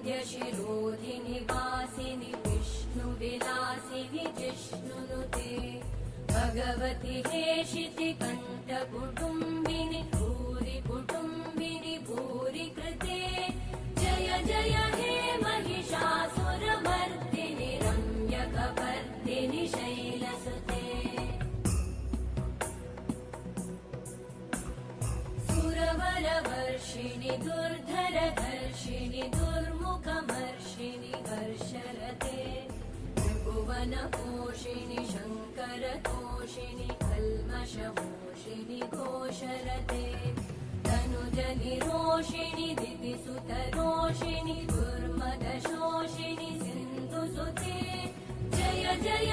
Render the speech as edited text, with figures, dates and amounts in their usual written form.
वरविन्द्यशिरोधिनि वासिनि विष्णुविलासिनि जिष्णुनुते भगवति हेशिति कण्ठकुटुम्बिनि भूरि कुटुम्बिनि भूरि कृते जय जय हे महिषासुरमर्दिनि रम्यकपर्दिनि शैलसुते सुरवरवर्षिणि दुर्धरधर्षिणि दुर्मुखमर्षिणि हर्षरते त्रिभुवनपोषिणि शङ्करतोषिणि कल्मषमोषिणि घोषरते तनुजनिरोषिणि दितिसुतरोषिणि दुर्मदशोषिणि सिन्धुसुते जय जय